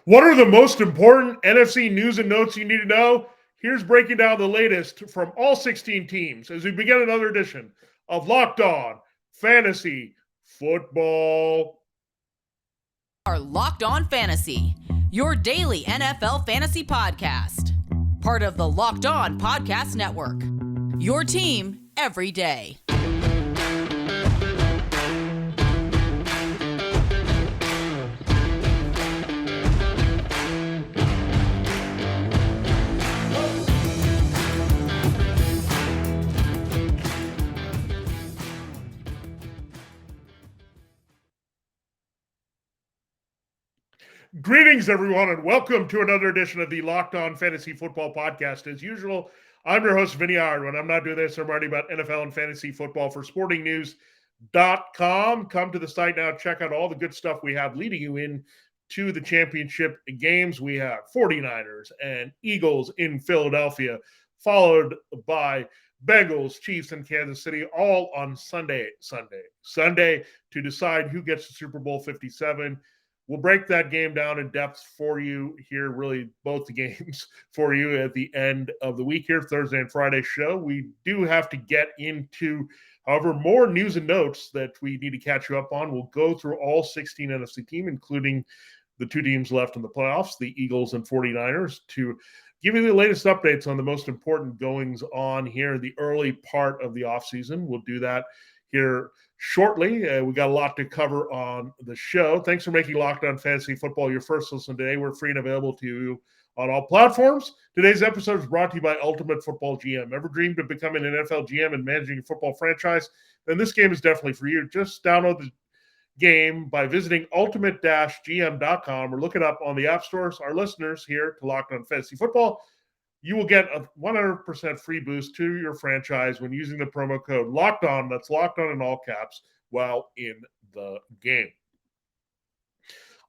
What are the most important NFC news and notes you need to know? Here's breaking down the latest from all 16 teams as we begin another edition of Locked On Fantasy Football. Are Locked On Fantasy, your daily NFL fantasy podcast. Part of the Locked On Podcast Network. Your team every day. Greetings, everyone, and welcome to another edition of the Locked On Fantasy Football Podcast. As usual, I'm your host, Vinnie Iyer. When I'm not doing this, I'm writing about NFL and fantasy football for sportingnews.com. Come to the site now, check out all the good stuff we have leading you in to the championship games. We have 49ers and Eagles in Philadelphia, followed by Bengals, Chiefs, and Kansas City, all on Sunday to decide who gets the Super Bowl 57. We'll break that game down in depth for you here, really both the games for you at the end of the week here, Thursday and Friday show. We do have to get into, however, more news and notes that we need to catch you up on. We'll go through all 16 NFC teams, including the two teams left in the playoffs, the Eagles and 49ers, to give you the latest updates on the most important goings on here in the early part of the offseason. We'll do that here shortly. We got a lot to cover on the show. Thanks for making Locked On Fantasy Football your first listen today. We're free and available to you on all platforms. Today's episode is brought to you by Ultimate Football GM. Ever dreamed of becoming an NFL GM and managing a football franchise? Then this game is definitely for you. Just download the game by visiting ultimate-gm.com or look it up on the app stores. Our listeners here to Locked On Fantasy Football, you will get a 100% free boost to your franchise when using the promo code Locked On. That's Locked On in all caps while in the game.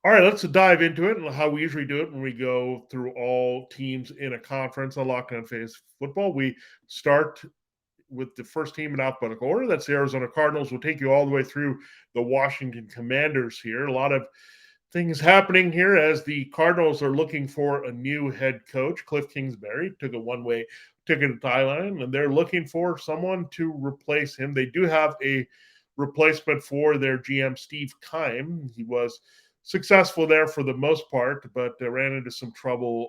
All right, let's dive into it and how we usually do it when we go through all teams in a conference on Locked On Fantasy Football. We start with the first team in alphabetical order. That's the Arizona Cardinals. We'll take you all the way through the Washington Commanders here. A lot of things happening here as the Cardinals are looking for a new head coach. Cliff Kingsbury took a one-way ticket to Thailand, and they're looking for someone to replace him. They do have a replacement for their GM, Steve Keim. He was successful there for the most part, but ran into some trouble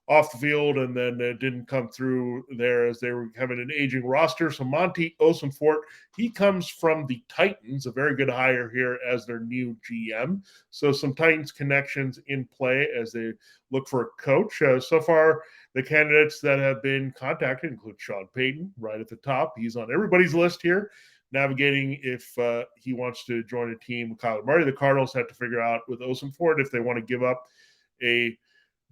off the field, and then didn't come through there as they were having an aging roster. So Monty Ossenfort, he comes from the Titans, a very good hire here as their new GM. So some Titans connections in play as they look for a coach. So far, the candidates that have been contacted include Sean Payton, right at the top. He's on everybody's list here, navigating if he wants to join a team with Kyler Murray. The Cardinals have to figure out with Ossenfort if they want to give up a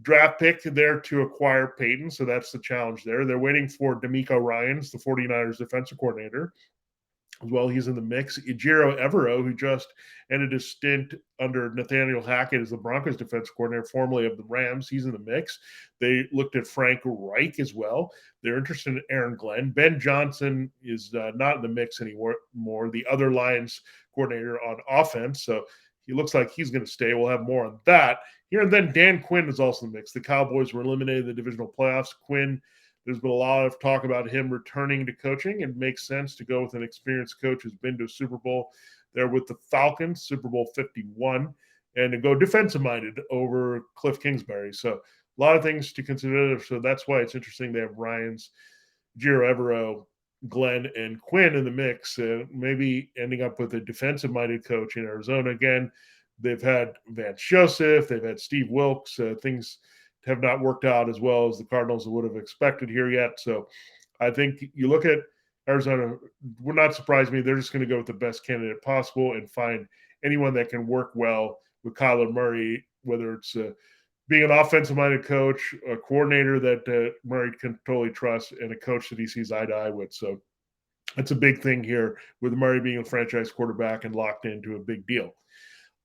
draft pick there to acquire Peyton, so that's the challenge there. They're waiting for D'Amico Ryans, the 49ers defensive coordinator, as well. He's in the mix. Ejiro Evero, who just ended his stint under Nathaniel Hackett as the Broncos defensive coordinator, formerly of the Rams, he's in the mix. They looked at Frank Reich as well. They're interested in Aaron Glenn. Ben Johnson is not in the mix anymore, the other Lions coordinator on offense, so he looks like he's going to stay. We'll have more on that here. And then Dan Quinn is also in the mix. The Cowboys were eliminated in the divisional playoffs. Quinn, there's been a lot of talk about him returning to coaching, and it makes sense to go with an experienced coach who's been to a Super Bowl there with the Falcons, Super Bowl 51, and to go defensive-minded over Cliff Kingsbury. So a lot of things to consider. So that's why it's interesting they have Ryans, Giro Evero, Glenn, and Quinn in the mix, maybe ending up with a defensive-minded coach in Arizona. Again, they've had Vance Joseph, they've had Steve Wilkes. Things have not worked out as well as the Cardinals would have expected here yet. So I think you look at Arizona, would not surprise me. They're just going to go with the best candidate possible and find anyone that can work well with Kyler Murray, whether it's being an offensive-minded coach, a coordinator that Murray can totally trust, and a coach that he sees eye to eye with. So that's a big thing here with Murray being a franchise quarterback and locked into a big deal.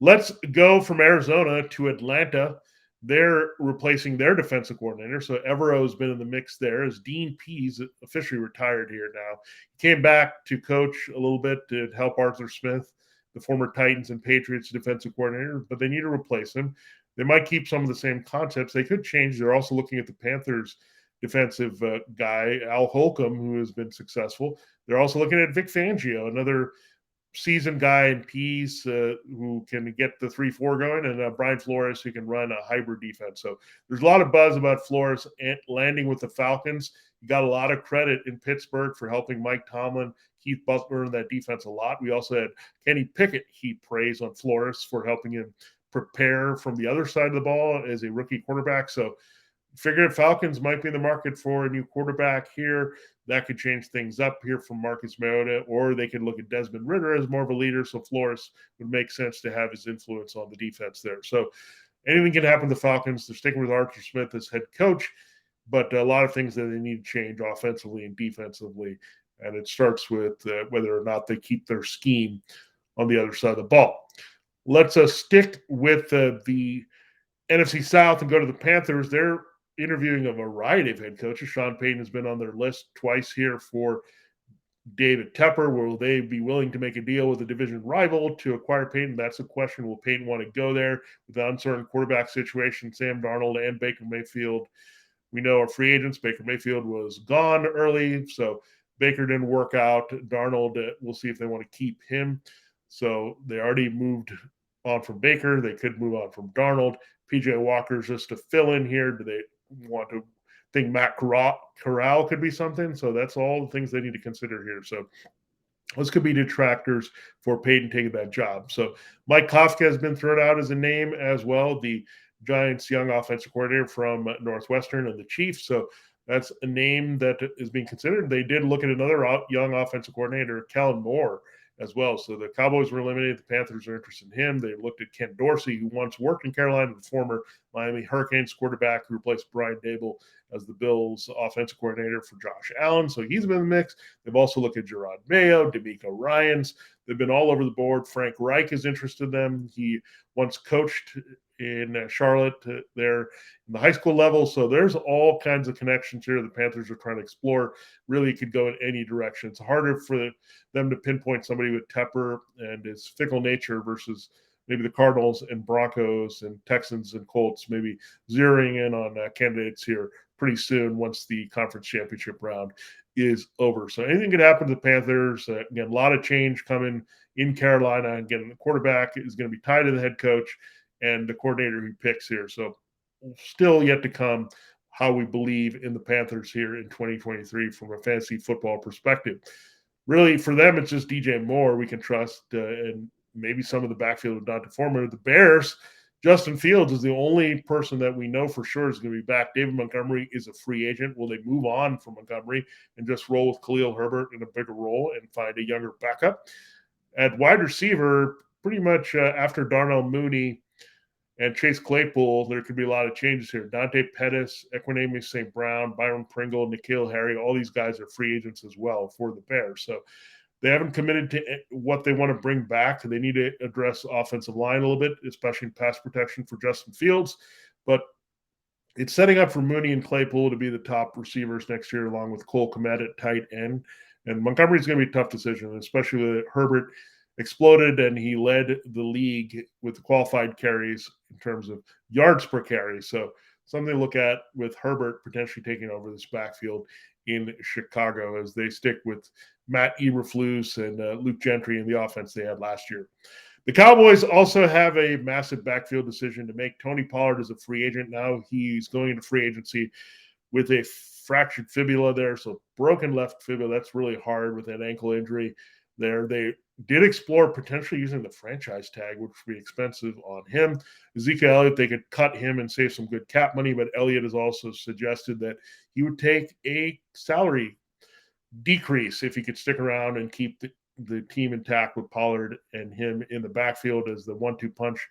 Let's go from Arizona to Atlanta. They're replacing their defensive coordinator. So Evero has been in the mix there as Dean Pease officially retired here now. He came back to coach a little bit to help Arthur Smith, the former Titans and Patriots defensive coordinator, but they need to replace him. They might keep some of the same concepts. They could change. They're also looking at the Panthers defensive guy, Al Holcomb, who has been successful. They're also looking at Vic Fangio, another seasoned guy in peace who can get the 3-4 going, and Brian Flores who can run a hybrid defense. So there's a lot of buzz about Flores landing with the Falcons. He got a lot of credit in Pittsburgh for helping Mike Tomlin, Keith Butler, and that defense a lot. We also had Kenny Pickett heap praise on Flores for helping him prepare from the other side of the ball as a rookie quarterback. So figured Falcons might be in the market for a new quarterback here. That could change things up here from Marcus Mariota, or they could look at Desmond Ridder as more of a leader. So Flores would make sense to have his influence on the defense there. So anything can happen to the Falcons. They're sticking with Arthur Smith as head coach, but a lot of things that they need to change offensively and defensively. And it starts with whether or not they keep their scheme on the other side of the ball. Let's stick with the NFC South and go to the Panthers. They're interviewing a variety of head coaches. Sean Payton has been on their list twice here for David Tepper. Will they be willing to make a deal with a division rival to acquire Payton? That's a question. Will Payton want to go there with the uncertain quarterback situation? Sam Darnold and Baker Mayfield, we know, are free agents. Baker Mayfield was gone early, so Baker didn't work out. Darnold, we'll see if they want to keep him. So they already moved on from Baker. They could move on from Darnold. PJ Walker's just to fill in here. Do they want to think Matt Corral could be something? So that's all the things they need to consider here. So those could be detractors for Payton taking that job. So Mike Kafka has been thrown out as a name as well, the Giants' young offensive coordinator from Northwestern and the Chiefs. So that's a name that is being considered. They did look at another young offensive coordinator, Kellen Moore, as well. So the Cowboys were eliminated. The Panthers are interested in him. They looked at Ken Dorsey, who once worked in Carolina, the former Miami Hurricanes quarterback who replaced Brian Dable as the Bills offensive coordinator for Josh Allen. So he's been in the mix. They've also looked at Gerard Mayo, D'Amico Ryans. They've been all over the board. Frank Reich is interested in them. He once coached in Charlotte there in the high school level. So there's all kinds of connections here the Panthers are trying to explore. Really could go in any direction. It's harder for them to pinpoint somebody with Tepper and his fickle nature versus maybe the Cardinals and Broncos and Texans and Colts, maybe zeroing in on candidates here pretty soon once the conference championship round is over. So anything could happen to the Panthers. Again, a lot of change coming in Carolina. Again, the quarterback is going to be tied to the head coach and the coordinator who picks here. So still yet to come how we believe in the Panthers here in 2023 from a fantasy football perspective. Really, for them, it's just DJ Moore we can trust, and maybe some of the backfield with Dante Foreman. The Bears, Justin Fields is the only person that we know for sure is going to be back. David Montgomery is a free agent. Will they move on from Montgomery and just roll with Khalil Herbert in a bigger role and find a younger backup? At wide receiver, pretty much after Darnell Mooney and Chase Claypool, there could be a lot of changes here. Dante Pettis, Equanimeous St. Brown, Byron Pringle, N'Keal Harry, all these guys are free agents as well for the Bears. So they haven't committed to what they want to bring back. They need to address offensive line a little bit, especially in pass protection for Justin Fields. But it's setting up for Mooney and Claypool to be the top receivers next year, along with Cole Kmet at tight end. And Montgomery's going to be a tough decision, especially with Herbert exploded and he led the league with qualified carries in terms of yards per carry. So something to look at with Herbert potentially taking over this backfield in Chicago as they stick with Matt Eberflus and Luke Gentry in the offense they had last year. The Cowboys also have a massive backfield decision to make. Tony Pollard is a free agent now. He's going into free agency with a fractured fibula there, so broken left fibula. That's really hard with an ankle injury there. They did explore potentially using the franchise tag, which would be expensive on him. Ezekiel Elliott, they could cut him and save some good cap money, but Elliott has also suggested that he would take a salary decrease if he could stick around and keep the team intact with Pollard and him in the backfield as the 1-2 punch,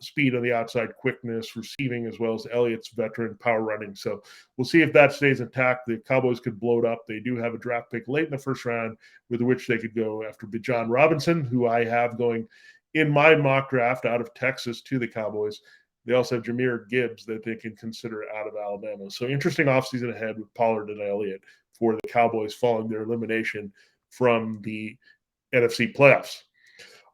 speed on the outside, quickness, receiving, as well as Elliott's veteran power running. So we'll see if that stays intact. The Cowboys could blow it up. They do have a draft pick late in the first round with which they could go after Bijan Robinson, who I have going in my mock draft out of Texas to the Cowboys. They also have Jahmyr Gibbs that they can consider out of Alabama. So interesting offseason ahead with Pollard and Elliott for the Cowboys following their elimination from the NFC playoffs.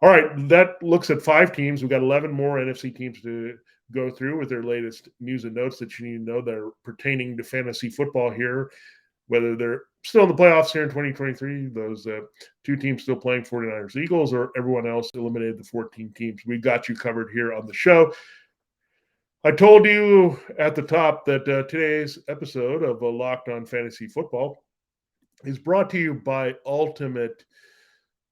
All right, that looks at 5 teams. We've got 11 more NFC teams to go through with their latest news and notes that you need to know that are pertaining to fantasy football here, whether they're still in the playoffs here in 2023, those two teams still playing, 49ers, Eagles, or everyone else eliminated the 14 teams. We got you covered here on the show. I told you at the top that today's episode of Locked On Fantasy Football is brought to you by Ultimate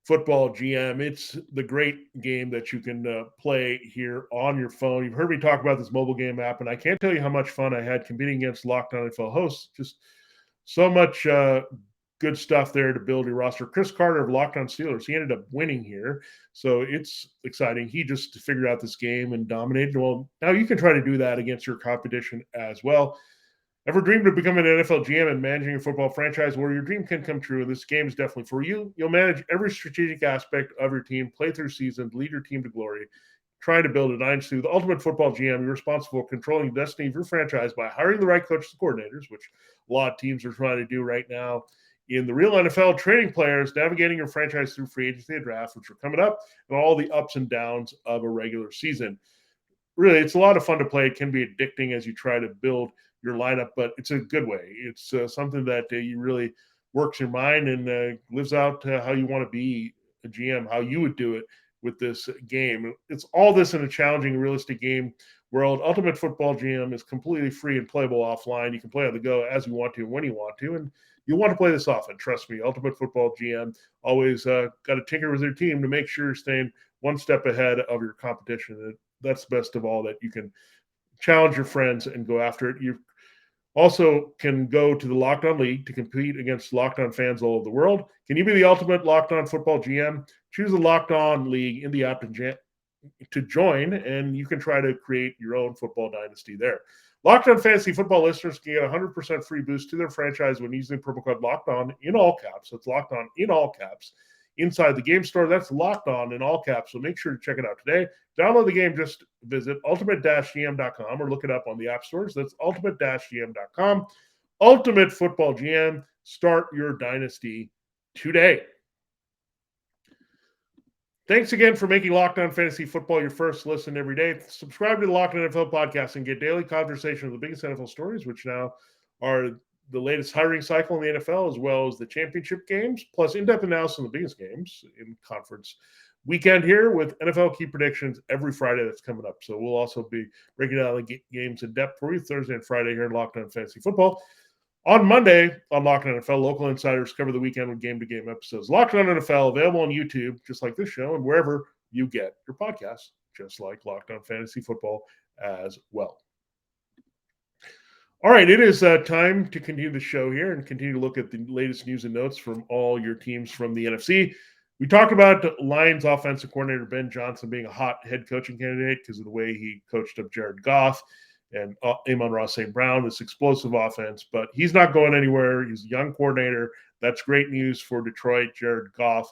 Football GM. It's the great game that you can play here on your phone. You've heard me talk about this mobile game app, and I can't tell you how much fun I had competing against Locked On NFL hosts. Just so much good stuff there to build your roster. Chris Carter of Locked On Steelers, he ended up winning here, so it's exciting. He just figured out this game and dominated. Well, now you can try to do that against your competition as well. Ever dreamed of becoming an NFL GM and managing a football franchise where your dream can come true? This game is definitely for you. You'll manage every strategic aspect of your team, play through seasons, lead your team to glory, try to build a dynasty. With Ultimate Football GM, you're responsible for controlling the destiny of your franchise by hiring the right coaches and coordinators, which a lot of teams are trying to do right now in the real NFL, training players, navigating your franchise through free agency and draft, which are coming up, and all the ups and downs of a regular season. Really, it's a lot of fun to play. It can be addicting as you try to build your lineup, but it's a good way. It's something that you really works your mind and lives out how you want to be a GM, how you would do it with this game. It's all this in a challenging, realistic game world. Ultimate Football GM is completely free and playable offline. You can play on the go as you want to, when you want to, and you want to play this often. Trust me, Ultimate Football GM always got to tinker with their team to make sure you're staying one step ahead of your competition. That's best of all, that you can challenge your friends and go after it. You also can go to the Locked On League to compete against Locked On fans all over the world. Can you be the ultimate Locked On Football GM? Choose the Locked On League in the app to join, and you can try to create your own football dynasty there. Locked On Fantasy Football listeners can get a 100% free boost to their franchise when using the promo code Locked On in all caps. So it's Locked On in all caps. Inside the game store, that's Locked On in all caps. So make sure to check it out today. Download the game. Just visit ultimate-gm.com or look it up on the app stores. That's ultimate-gm.com. Ultimate Football GM. Start your dynasty today. Thanks again for making Locked On Fantasy Football your first listen every day. Subscribe to the Locked On NFL podcast and get daily conversation of the biggest NFL stories, which now are the latest hiring cycle in the NFL, as well as the championship games, plus in-depth analysis on the biggest games in conference weekend here with NFL key predictions every Friday that's coming up. So we'll also be breaking down the games in depth for you Thursday and Friday here in Locked On Fantasy Football. On Monday on Locked On NFL, local insiders cover the weekend with game-to-game episodes. Locked On NFL, available on YouTube, just like this show, and wherever you get your podcasts, just like Locked On Fantasy Football as well. All right, it is time to continue the show here and continue to look at the latest news and notes from all your teams from the NFC. We talked about Lions offensive coordinator Ben Johnson being a hot head coaching candidate because of the way he coached up Jared Goff and Amon-Ra St. Brown, this explosive offense. But he's not going anywhere. He's a young coordinator. That's great news for Detroit. Jared Goff,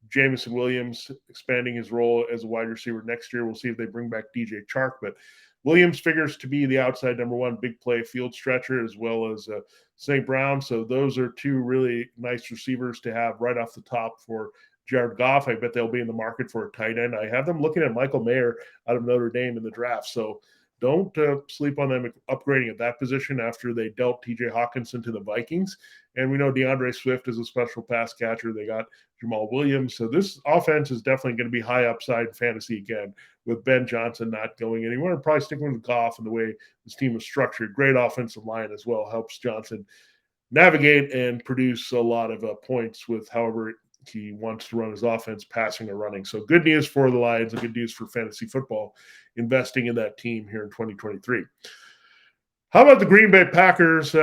Jameson Williams expanding his role as a wide receiver next year. We'll see if they bring back DJ Chark, but Williams figures to be the outside number one big play field stretcher, as well as St. Brown. So those are two really nice receivers to have right off the top for Jared Goff. I bet they'll be in the market for a tight end. I have them looking at Michael Mayer out of Notre Dame in the draft. So don't sleep on them upgrading at that position after they dealt TJ Hawkinson to the Vikings. And we know DeAndre Swift is a special pass catcher. They got Jamal Williams. So this offense is definitely going to be high upside in fantasy again, with Ben Johnson not going anywhere and probably sticking with Goff and the way this team is structured. Great offensive line as well helps Johnson navigate and produce a lot of points with however he wants to run his offense, passing or running. So good news for the Lions and good news for fantasy football, investing in that team here in 2023. How about the Green Bay Packers?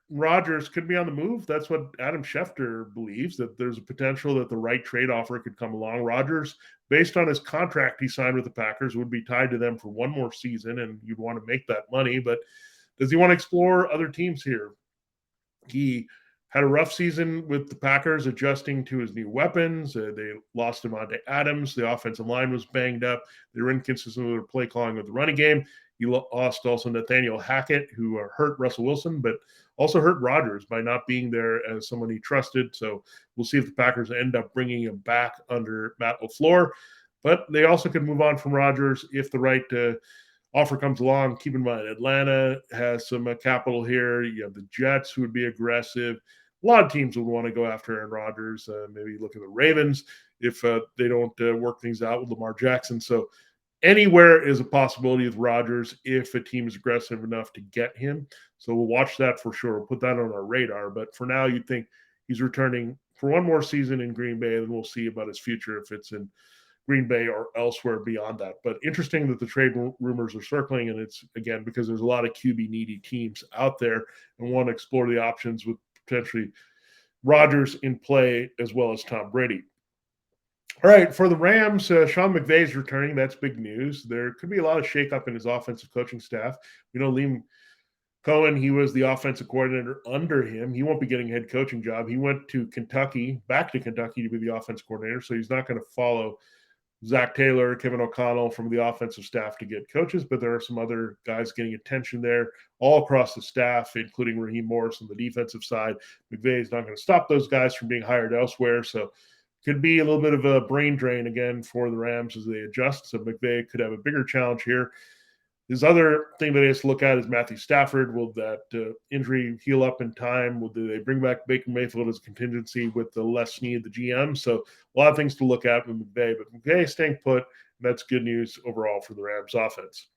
Rodgers could be on the move. That's what Adam Schefter believes, that there's a potential that the right trade offer could come along. Rodgers, based on his contract he signed with the Packers, would be tied to them for one more season, and you'd want to make that money. But does he want to explore other teams here? He had a rough season with the Packers adjusting to his new weapons. They lost Devontae Adams. The offensive line was banged up. They were inconsistent with their play calling with the running game. He lost also Nathaniel Hackett, who hurt Russell Wilson, but also hurt Rodgers by not being there as someone he trusted. So we'll see if the Packers end up bringing him back under Matt LaFleur. But they also could move on from Rodgers if the right offer comes along, keep in mind Atlanta has some capital here. You have the Jets who would be aggressive. A lot of teams would want to go after Aaron Rodgers. Maybe look at the Ravens if they don't work things out with Lamar Jackson. So anywhere is a possibility with Rodgers if a team is aggressive enough to get him. So we'll watch that for sure. We'll put that on our radar. But for now, you'd think he's returning for one more season in Green Bay, and we'll see about his future if it's in Green Bay or elsewhere beyond that. But interesting that the trade rumors are circling, and it's, again, because there's a lot of QB needy teams out there and want to explore the options with potentially Rodgers in play as well as Tom Brady. All right, for the Rams, Sean McVay is returning. That's big news. There could be a lot of shakeup in his offensive coaching staff. We know Liam Cohen, he was the offensive coordinator under him. He won't be getting a head coaching job. He went to Kentucky, back to Kentucky to be the offensive coordinator, so he's not going to follow Zach Taylor, Kevin O'Connell from the offensive staff to get coaches, but there are some other guys getting attention there all across the staff, including Raheem Morris on the defensive side. McVay is not going to stop those guys from being hired elsewhere, so could be a little bit of a brain drain again for the Rams as they adjust. So McVay could have a bigger challenge here. His other thing that he has to look at is Matthew Stafford. Will that injury heal up in time? Will they bring back Baker Mayfield as a contingency with the Les Snead, the GM? So a lot of things to look at with McVay, but McVay staying put. And that's good news overall for the Rams offense.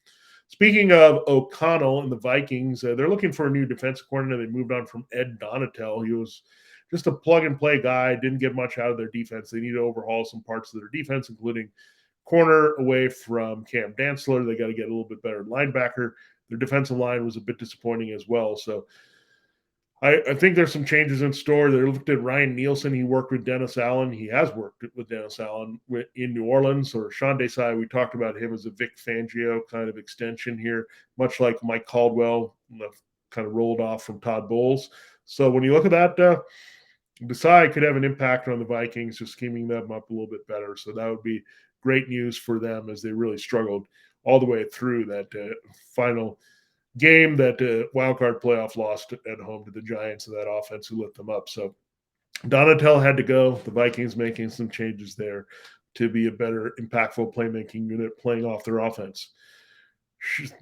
Speaking of O'Connell and the Vikings, they're looking for a new defensive coordinator. They moved on from Ed Donatel. He was just a plug-and-play guy, didn't get much out of their defense. They need to overhaul some parts of their defense, including corner away from Cam Dantzler. They got to get a little bit better linebacker. Their defensive line was a bit disappointing as well. So I think there's some changes in store. They looked at Ryan Nielsen. He worked with Dennis Allen. He has worked with Dennis Allen in New Orleans. Or Sean Desai, we talked about him as a Vic Fangio kind of extension here, much like Mike Caldwell kind of rolled off from Todd Bowles. So when you look at that, Desai could have an impact on the Vikings, just scheming them up a little bit better. So that would be great news for them as they really struggled all the way through that final game, that wildcard playoff lost at home to the Giants and that offense who lit them up. So Donatel had to go. The Vikings making some changes there to be a better, impactful playmaking unit playing off their offense.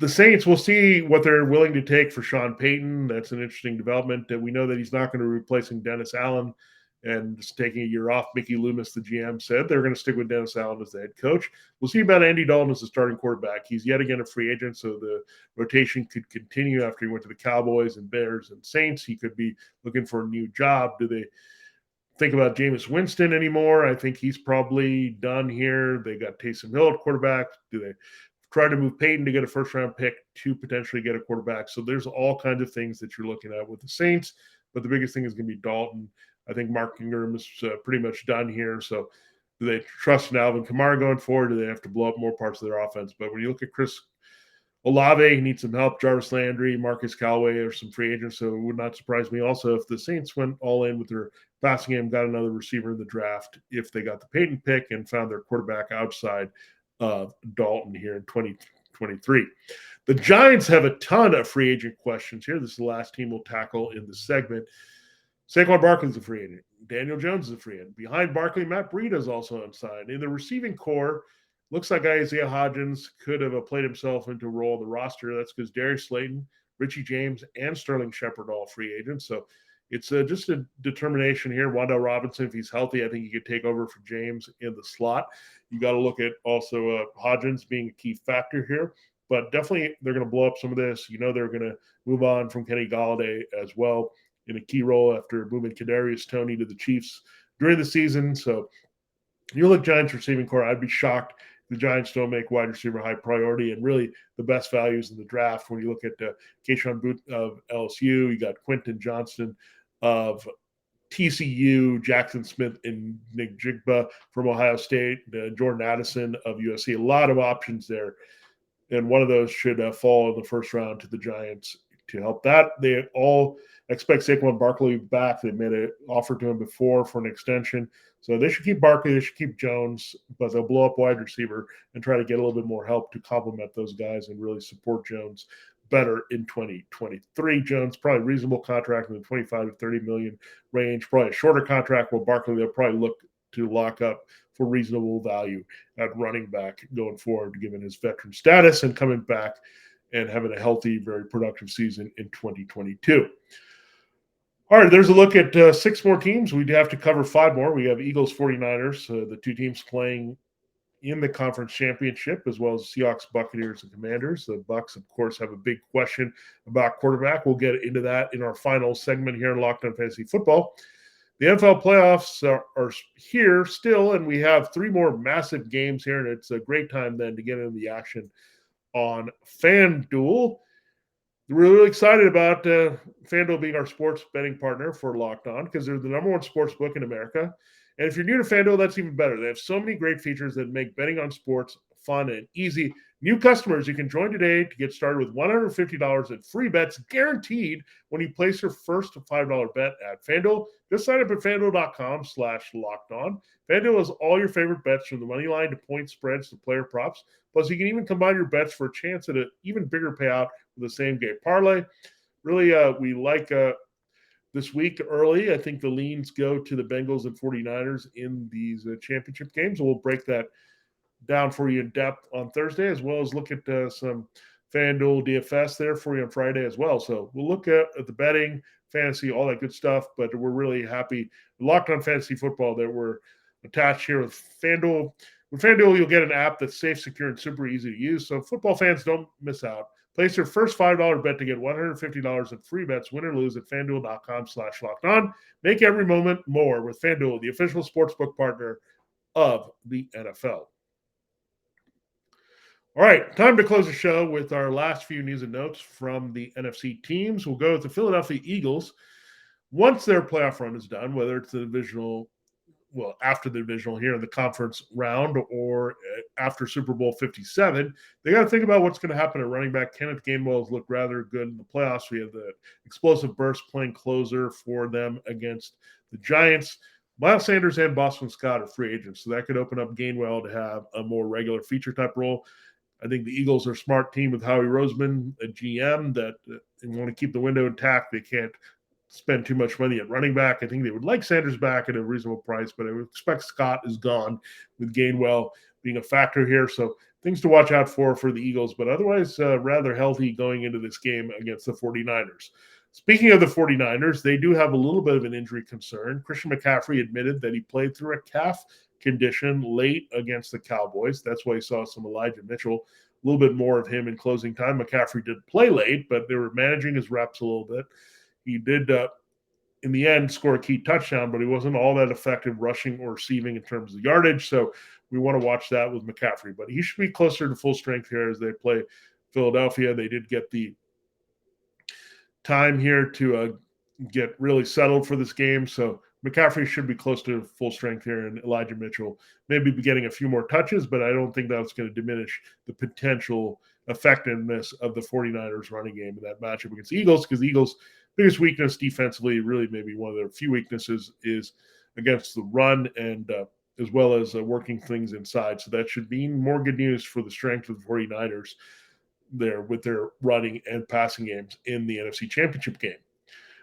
The Saints, will see what they're willing to take for Sean Payton. That's an interesting development. We know that he's not going to be replacing Dennis Allen and just taking a year off. Mickey Loomis, the GM, said they're going to stick with Dennis Allen as the head coach. We'll see about Andy Dalton as the starting quarterback. He's yet again a free agent, so the rotation could continue after he went to the Cowboys and Bears and Saints. He could be looking for a new job. Do they think about Jameis Winston anymore? I think he's probably done here. They got Taysom Hill at quarterback. Do they try to move Peyton to get a first-round pick to potentially get a quarterback? So there's all kinds of things that you're looking at with the Saints, but the biggest thing is going to be Dalton. I think Mark Ingram is pretty much done here. So do they trust in Alvin Kamara going forward? Do they have to blow up more parts of their offense? But when you look at Chris Olave, he needs some help. Jarvis Landry, Marcus Callaway are some free agents, so it would not surprise me also if the Saints went all in with their passing game, got another receiver in the draft, if they got the Peyton pick and found their quarterback outside of Dalton here in 2023. The Giants have a ton of free agent questions here. This is the last team we'll tackle in the segment. Saquon Barkley is a free agent. Daniel Jones is a free agent. Behind Barkley, Matt Breida is also unsigned. In the receiving core, looks like Isaiah Hodgins could have played himself into a role in the roster. That's because Darius Slayton, Richie James, and Sterling Shepard all free agents. So it's just a determination here. Wan'Dale Robinson, if he's healthy, I think he could take over for James in the slot. You got to look at also Hodgins being a key factor here. But definitely they're going to blow up some of this. You know they're going to move on from Kenny Golladay as well in a key role after moving Kadarius Toney to the Chiefs during the season. So you look Giants receiving core, I'd be shocked if the Giants don't make wide receiver high priority, and really the best values in the draft. When you look at Keyshawn Booth of LSU, you got Quentin Johnston of TCU, Jackson Smith and Nick Jigba from Ohio State, Jordan Addison of USC. A lot of options there. And one of those should fall in the first round to the Giants to help that. They all expect Saquon Barkley back. They made an offer to him before for an extension. So they should keep Barkley. They should keep Jones, but they'll blow up wide receiver and try to get a little bit more help to complement those guys and really support Jones better in 2023. Jones, probably reasonable contract in the 25 to 30 million range, probably a shorter contract. While Barkley, they'll probably look to lock up for reasonable value at running back going forward, given his veteran status and coming back and having a healthy, very productive season in 2022. All right, there's a look at 6 more teams. We have to cover 5 more. We have Eagles, 49ers, the 2 teams playing in the conference championship, as well as Seahawks, Buccaneers, and Commanders. The Bucs, of course, have a big question about quarterback. We'll get into that in our final segment here in Locked On Fantasy Football. The NFL playoffs are here still, and we have 3 more massive games here, and it's a great time then to get into the action on FanDuel. We're really excited about FanDuel being our sports betting partner for Locked On because they're the number 1 sports book in America. And if you're new to FanDuel, that's even better. They have so many great features that make betting on sports fun and easy. New customers, you can join today to get started with $150 in free bets guaranteed when you place your first $5 bet at FanDuel. Just sign up at FanDuel.com/lockedon. FanDuel has all your favorite bets from the money line to point spreads to player props. Plus, you can even combine your bets for a chance at an even bigger payout with the same game parlay. Really, we like this week early. I think the leans go to the Bengals and 49ers in these championship games. We'll break that down for you in depth on Thursday, as well as look at some FanDuel DFS there for you on Friday as well. So we'll look at the betting, fantasy, all that good stuff. But we're really happy, Locked On Fantasy Football, that we're attached here with FanDuel. With FanDuel, you'll get an app that's safe, secure, and super easy to use. So football fans, don't miss out. Place your first $5 bet to get $150 in free bets, win or lose, at FanDuel.com/lockedon. Make every moment more with FanDuel, the official sportsbook partner of the NFL. All right, time to close the show with our last few news and notes from the NFC teams. We'll go with the Philadelphia Eagles. Once their playoff run is done, whether it's the divisional, well, after the divisional here in the conference round or after Super Bowl 57, they got to think about what's going to happen at running back. Kenneth Gainwell has looked rather good in the playoffs. We have the explosive burst playing closer for them against the Giants. Miles Sanders and Boston Scott are free agents, so that could open up Gainwell to have a more regular feature type role. I think the Eagles are a smart team with Howie Roseman, a GM, that they want to keep the window intact. They can't spend too much money at running back. I think they would like Sanders back at a reasonable price, but I would expect Scott is gone with Gainwell being a factor here. So things to watch out for the Eagles, but otherwise rather healthy going into this game against the 49ers. Speaking of the 49ers, they do have a little bit of an injury concern. Christian McCaffrey admitted that he played through a calf condition late against the Cowboys. That's why you saw some Elijah Mitchell, a little bit more of him in closing time. McCaffrey did play late, but they were managing his reps a little bit. He did, in the end, score a key touchdown, but he wasn't all that effective rushing or receiving in terms of yardage. So we want to watch that with McCaffrey. But he should be closer to full strength here as they play Philadelphia. They did get the time here to get really settled for this game. So McCaffrey should be close to full strength here, and Elijah Mitchell maybe be getting a few more touches, but I don't think that's going to diminish the potential effectiveness of the 49ers running game in that matchup against the Eagles, because the Eagles' biggest weakness defensively, really maybe one of their few weaknesses, is against the run, and as well as working things inside. So that should mean more good news for the strength of the 49ers there with their running and passing games in the NFC Championship game.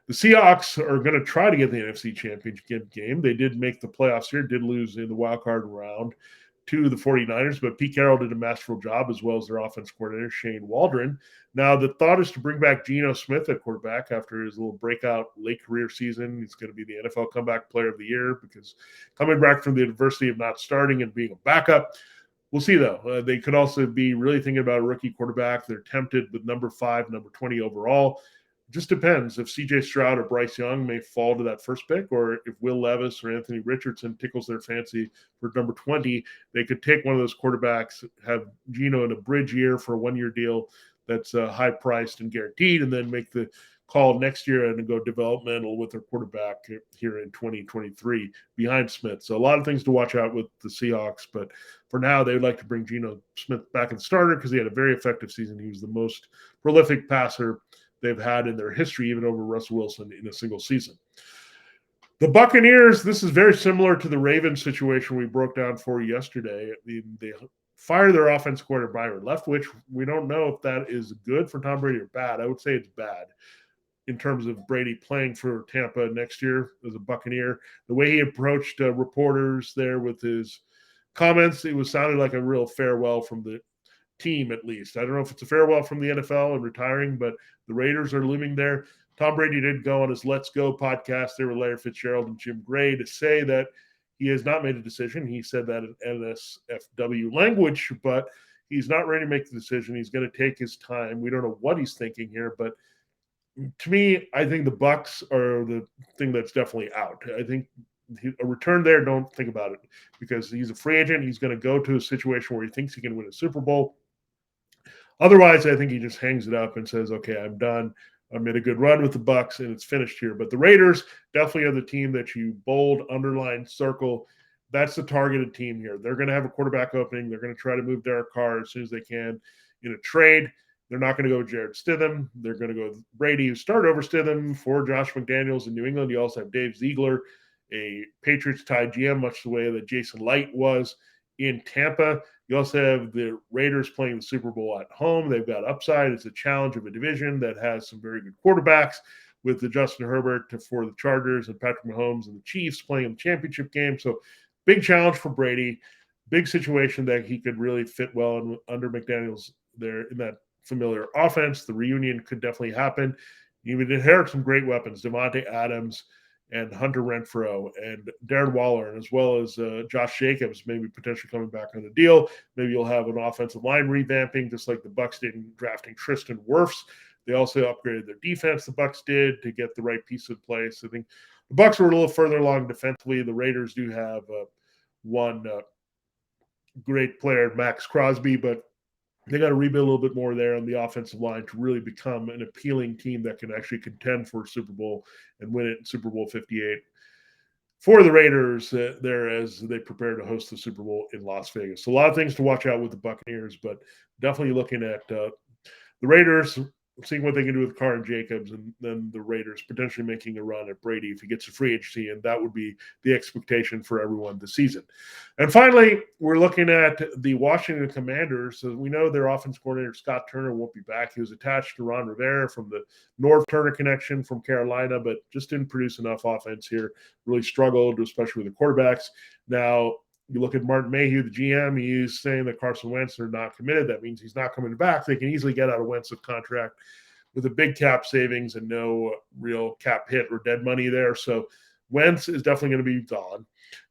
The Seahawks are going to try to get the NFC Championship game. They did make the playoffs here, did lose in the wild card round to the 49ers, but Pete Carroll did a masterful job, as well as their offense coordinator, Shane Waldron. Now, the thought is to bring back Geno Smith at quarterback after his little breakout late career season. He's going to be the NFL Comeback Player of the Year because coming back from the adversity of not starting and being a backup. We'll see, though. They could also be really thinking about a rookie quarterback. They're tempted with number 5, number 20 overall. Just depends if C.J. Stroud or Bryce Young may fall to that first pick, or if Will Levis or Anthony Richardson tickles their fancy for number 20, they could take one of those quarterbacks, have Geno in a bridge year for a 1-year deal that's high-priced and guaranteed, and then make the call next year and go developmental with their quarterback here in 2023 behind Smith. So a lot of things to watch out with the Seahawks, but for now, they would like to bring Geno Smith back as starter because he had a very effective season. He was the most prolific passer they've had in their history, even over Russell Wilson in a single season. The Buccaneers, this is very similar to the Ravens situation we broke down for you yesterday. They fire their offense coordinator, Byron Leftwich. We don't know if that is good for Tom Brady or bad. I would say it's bad in terms of Brady playing for Tampa next year as a Buccaneer. The way he approached reporters there with his comments, it was sounded like a real farewell from the team, at least. I don't know if it's a farewell from the NFL and retiring, but the Raiders are looming there. Tom Brady did go on his Let's Go podcast there with Larry Fitzgerald and Jim Gray to say that he has not made a decision. He said that in NSFW language, but he's not ready to make the decision. He's going to take his time. We don't know what he's thinking here, but to me, I think the Bucs are the thing that's definitely out. I think a return there, don't think about it, because he's a free agent. He's going to go to a situation where he thinks he can win a Super Bowl. Otherwise, I think he just hangs it up and says, okay, I'm done. I made a good run with the Bucs, and it's finished here. But the Raiders definitely are the team that you bold, underline, circle. That's the targeted team here. They're going to have a quarterback opening. They're going to try to move Derek Carr as soon as they can in a trade. They're not going to go with Jared Stidham. They're going to go with Brady, who started over Stidham for Josh McDaniels in New England. You also have Dave Ziegler, a Patriots-tied GM, much the way that Jason Light was in Tampa. You also have the Raiders playing the Super Bowl at home. They've got upside. It's a challenge of a division that has some very good quarterbacks, with the Justin Herbert for the Chargers and Patrick Mahomes and the Chiefs playing in the championship game. So big challenge for Brady, big situation that he could really fit well under McDaniels there in that familiar offense. The reunion could definitely happen. You would inherit some great weapons, Devontae Adams and Hunter Renfrow and Darren Waller, and as well as Josh Jacobs, maybe potentially coming back on the deal. Maybe you'll have an offensive line revamping, just like the Bucs did in drafting Tristan Wirfs. They also upgraded their defense, the Bucs did, to get the right piece in place. I think the Bucs were a little further along defensively. The Raiders do have one great player, Max Crosby, but they got to rebuild a little bit more there on the offensive line to really become an appealing team that can actually contend for a Super Bowl and win it in Super Bowl 58 for the Raiders there as they prepare to host the Super Bowl in Las Vegas. So a lot of things to watch out with the Buccaneers, but definitely looking at the Raiders, seeing what they can do with Carr and Jacobs, and then the Raiders potentially making a run at Brady if he gets a free agency, and that would be the expectation for everyone this season. And finally, we're looking at the Washington Commanders. So we know their offense coordinator, Scott Turner, won't be back. He was attached to Ron Rivera from the Norv Turner connection from Carolina, but just didn't produce enough offense here. Really struggled, especially with the quarterbacks. Now, you look at Martin Mayhew, the GM, he's saying that Carson Wentz are not committed. That means he's not coming back. They can easily get out of Wentz's contract with a big cap savings and no real cap hit or dead money there. So Wentz is definitely going to be gone.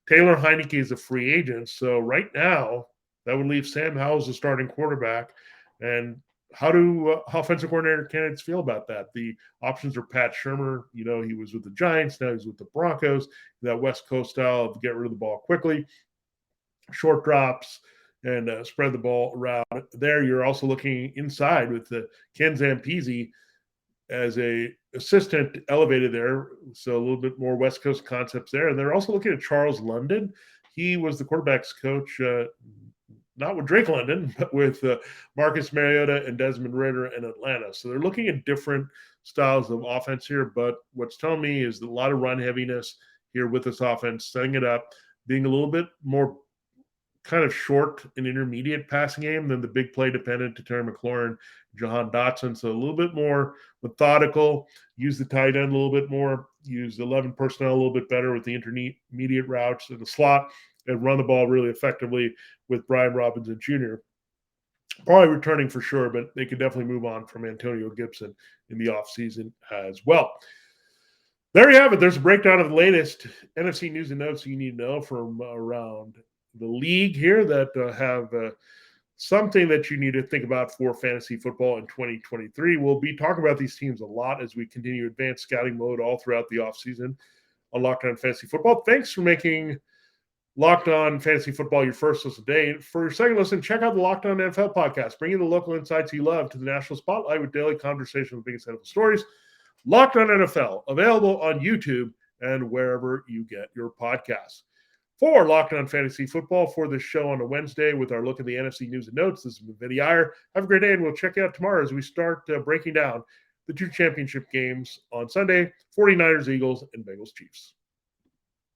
Taylor Heineke is a free agent. So right now, that would leave Sam Howell as the starting quarterback. And how do offensive coordinator candidates feel about that? The options are Pat Shurmur. You know, he was with the Giants. Now he's with the Broncos. That West Coast style of get rid of the ball quickly, short drops, and spread the ball around. There, you're also looking inside with the Ken Zampese as a assistant elevated there, so a little bit more West Coast concepts there. And they're also looking at Charles London. He was the quarterback's coach, not with Drake London, but with Marcus Mariota and Desmond Ridder in Atlanta. So they're looking at different styles of offense here, but what's telling me is a lot of run heaviness here with this offense, setting it up, being a little bit more kind of short and intermediate passing game than the big play dependent to Terry McLaurin, Jahan Dotson. So a little bit more methodical, use the tight end a little bit more, use 11 personnel a little bit better with the intermediate routes in the slot, and run the ball really effectively with Brian Robinson Jr. Probably returning for sure, but they could definitely move on from Antonio Gibson in the offseason as well. There you have it. There's a breakdown of the latest NFC news and notes you need to know from around the league here that have something that you need to think about for fantasy football in 2023. We'll be talking about these teams a lot as we continue advanced scouting mode all throughout the offseason on Locked On Fantasy Football. Thanks for making Locked On Fantasy Football your first listen today. For your second listen, check out the Locked On NFL podcast, bringing the local insights you love to the national spotlight with daily conversation with the biggest NFL stories. Locked On NFL, available on YouTube and wherever you get your podcasts. For Locked On Fantasy Football, for this show on a Wednesday with our look at the NFC news and notes, this is Vinnie Iyer. Have a great day, and we'll check you out tomorrow as we start breaking down the two championship games on Sunday, 49ers, Eagles, and Bengals, Chiefs.